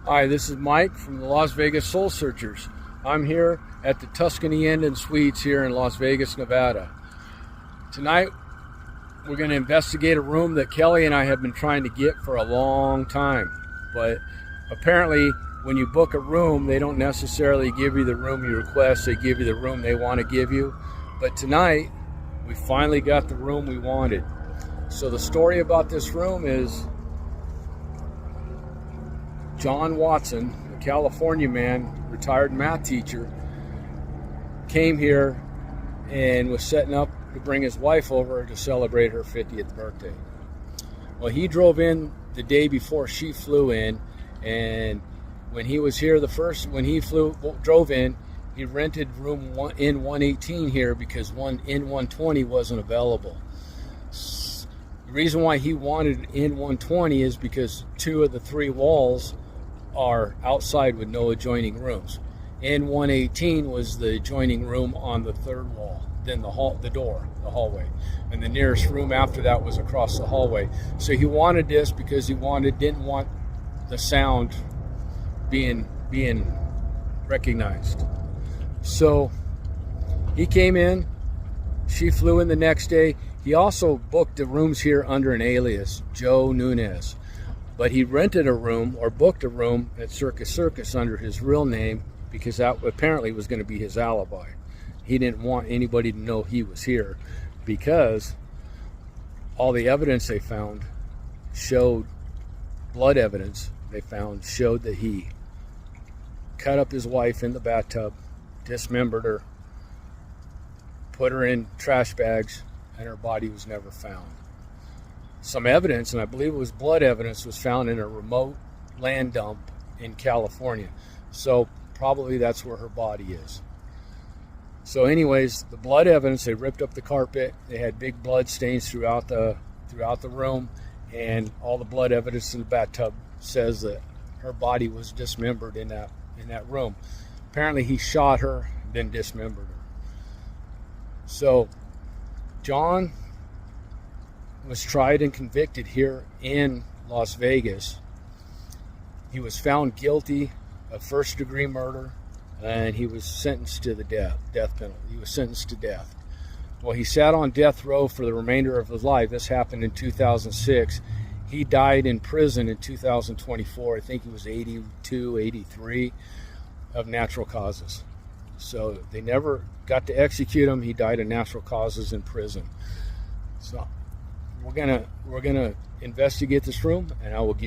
Hi, this is Mike from the Las Vegas Soul Searchers. I'm here at the Tuscany Inn and Suites here in Las Vegas, Nevada. Tonight, we're going to investigate a room that Kelly and I have been trying to get for a long time. But apparently, when you book a room, they don't necessarily give you the room you request. They give you the room they want to give you. But tonight, we finally got the room we wanted. So the story about this room is John Watson, a California man, retired math teacher, came here and was setting up to bring his wife over to celebrate her 50th birthday. Well, he drove in the day before she flew in, and when he was here drove in, he rented room N118 here because one N120 wasn't available. The reason why he wanted N120 is because 2 of the 3 walls are outside with no adjoining rooms. N118 was the adjoining room on the 3rd wall, then the hallway, and the nearest room after that was across the hallway. So he wanted this because he didn't want the sound being recognized. So he came in, she flew in the next day. He also booked the rooms here under an alias, Joe Nunez. But he rented a room or booked a room at Circus under his real name because that apparently was going to be his alibi. He didn't want anybody to know he was here because all the evidence they found showed, blood evidence they found showed that he cut up his wife in the bathtub, dismembered her, put her in trash bags, and her body was never found. Some evidence, and I believe it was blood evidence, was found in a remote land dump in California. So probably that's where her body is. So anyways, the blood evidence, they ripped up the carpet. They had big blood stains throughout the room, and all the blood evidence in the bathtub says that her body was dismembered in that room. Apparently he shot her, then dismembered her. So John was tried and convicted here in Las Vegas. He was found guilty of first-degree murder, and he was sentenced to the death penalty. He was sentenced to death. Well, he sat on death row for the remainder of his life. This happened in 2006. He died in prison in 2024. I think he was 82, 83, of natural causes. So they never got to execute him. He died of natural causes in prison. So we're gonna investigate this room, and I will give